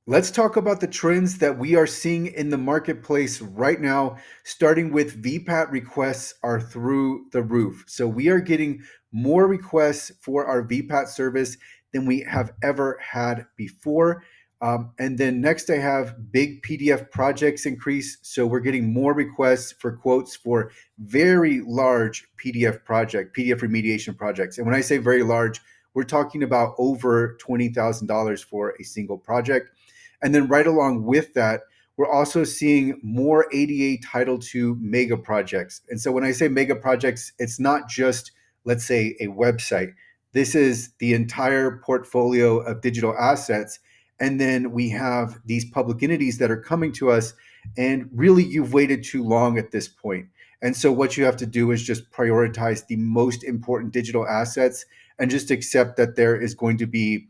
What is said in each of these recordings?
Let's talk about the trends that we are seeing in the marketplace right now, starting with VPAT requests are through the roof. So we are getting more requests for our VPAT service than we have ever had before. And then next, I have big PDF projects increase. So we're getting more requests for quotes for very large PDF remediation projects. And when I say very large, we're talking about over $20,000 for a single project. And then right along with that, we're also seeing more ADA Title II mega projects. And so when I say mega projects, it's not just, let's say, a website. This is the entire portfolio of digital assets. And then we have these public entities that are coming to us, and really you've waited too long at this point. And so what you have to do is just prioritize the most important digital assets and just accept that there is going to be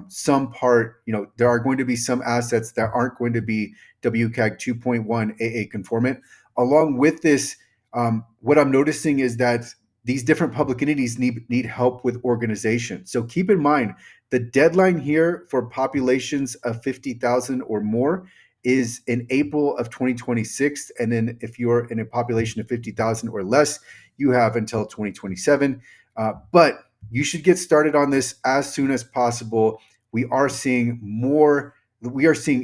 some part, there are going to be some assets that aren't going to be WCAG 2.1 AA conformant. Along with this, what I'm noticing is that these different public entities need help with organization. So keep in mind, the deadline here for populations of 50,000 or more is in April of 2026. And then if you're in a population of 50,000 or less, you have until 2027. But you should get started on this as soon as possible. We are seeing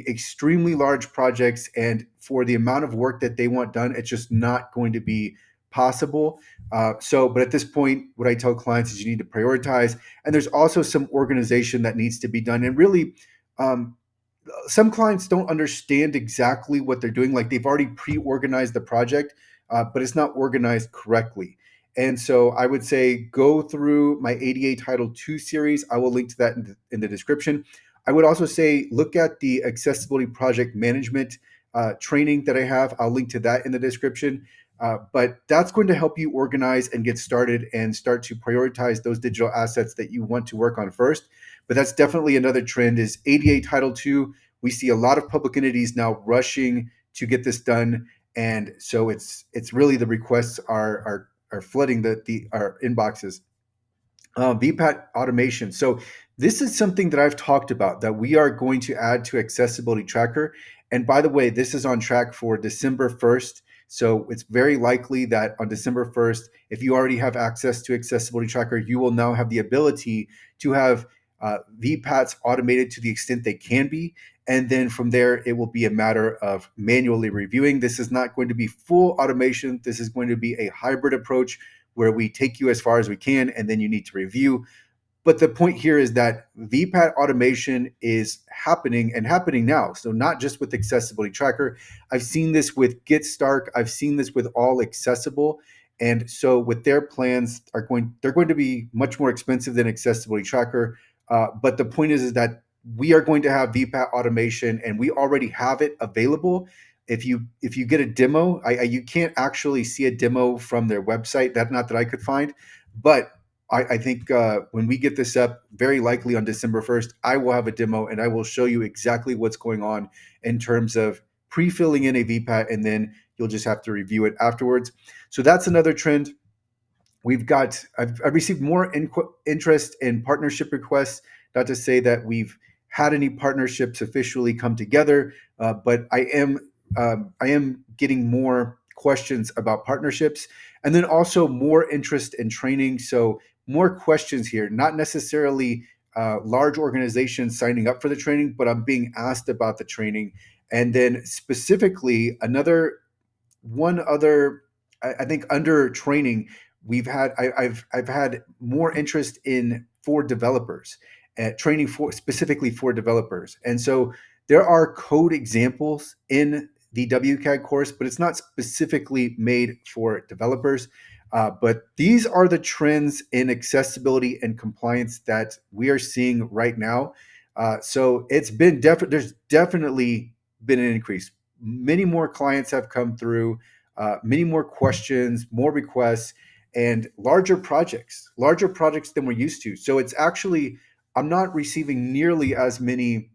extremely large projects, and for the amount of work that they want done, it's just not going to be possible. But at this point, what I tell clients is you need to prioritize, and there's also some organization that needs to be done. And really, um, some clients don't understand exactly what they're doing. Like they've already pre-organized the project, but it's not organized correctly. And so I would say go through my ADA Title II series. I will link to that in the description. I would also say look at the accessibility project management training that I have. I'll link to that in the description. But that's going to help you organize and get started and start to prioritize those digital assets that you want to work on first. But that's definitely another trend is ADA Title II. We see a lot of public entities now rushing to get this done. And so it's really the requests are flooding our inboxes. VPAT automation. So this is something that I've talked about that we are going to add to Accessibility Tracker. And by the way, this is on track for December 1st. So it's very likely that on December 1st, if you already have access to Accessibility Tracker, you will now have the ability to have VPATs automated to the extent they can be. And then from there, it will be a matter of manually reviewing. This is not going to be full automation. This is going to be a hybrid approach where we take you as far as we can, and then you need to review. But the point here is that VPAT automation is happening and happening now. So not just with Accessibility Tracker. I've seen this with Get Stark. I've seen this with All Accessible. And so with their plans they're going to be much more expensive than Accessibility Tracker. But the point is that we are going to have VPAT automation, and we already have it available. If you get a demo, you can't actually see a demo from their website. Not that I could find, but I think when we get this up, very likely on December 1st, I will have a demo and I will show you exactly what's going on in terms of pre-filling in a VPAT, and then you'll just have to review it afterwards. So that's another trend. I've received more interest in partnership requests. Not to say that we've had any partnerships officially come together, but I am getting more questions about partnerships, and then also more interest in training. So more questions here, not necessarily large organizations signing up for the training, but I'm being asked about the training. And then specifically one other, I think under training, I've had more interest in for developers, training for specifically for developers. And so there are code examples in the WCAG course, but it's not specifically made for developers. But these are the trends in accessibility and compliance that we are seeing right now. So there's definitely been an increase. Many more clients have come through, many more questions, more requests, and larger projects than we're used to. So it's actually, I'm not receiving nearly as many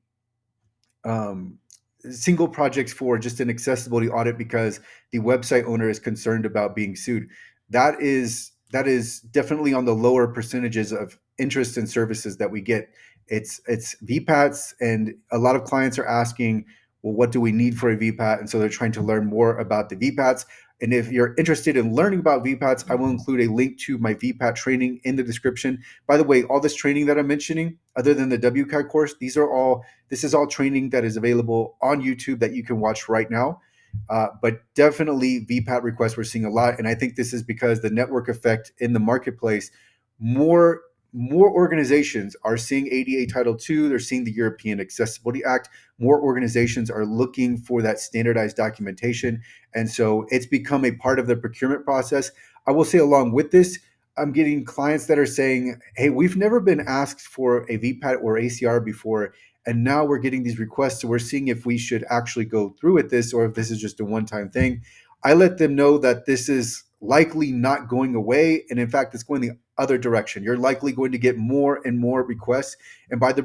single projects for just an accessibility audit because the website owner is concerned about being sued. That is definitely on the lower percentages of interest and services that we get. It's VPATs, and a lot of clients are asking, well, what do we need for a VPAT? And so they're trying to learn more about the VPATs. And if you're interested in learning about VPATs, I will include a link to my VPAT training in the description. By the way, all this training that I'm mentioning, other than the WCAG course, this is all training that is available on YouTube that you can watch right now. But definitely VPAT requests we're seeing a lot, and I think this is because the network effect in the marketplace. More more organizations are seeing ADA Title II. They're seeing the European Accessibility Act. More organizations are looking for that standardized documentation, and so it's become a part of the procurement process. I will say, along with this, I'm getting clients that are saying, "Hey, we've never been asked for a VPAT or ACR before, and now we're getting these requests, so we're seeing if we should actually go through with this or if this is just a one-time thing." I let them know that this is likely not going away, and in fact, it's going the other direction. You're likely going to get more and more requests, and by the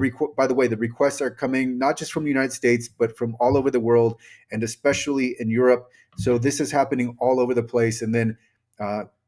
way, the requests are coming not just from the United States, but from all over the world, and especially in Europe. So this is happening all over the place, and then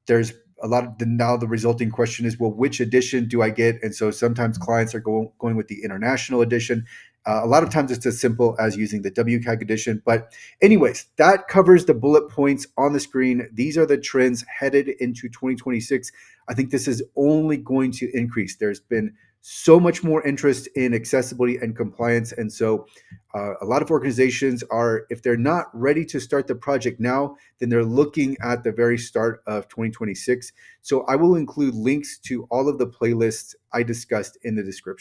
there's a lot of now the resulting question is, well, which edition do I get? And so sometimes clients are going with the international edition. A lot of times it's as simple as using the WCAG edition. But anyways, that covers the bullet points on the screen. These are the trends headed into 2026. I think this is only going to increase. There's been so much more interest in accessibility and compliance. And so a lot of organizations are, if they're not ready to start the project now, then they're looking at the very start of 2026. So I will include links to all of the playlists I discussed in the description.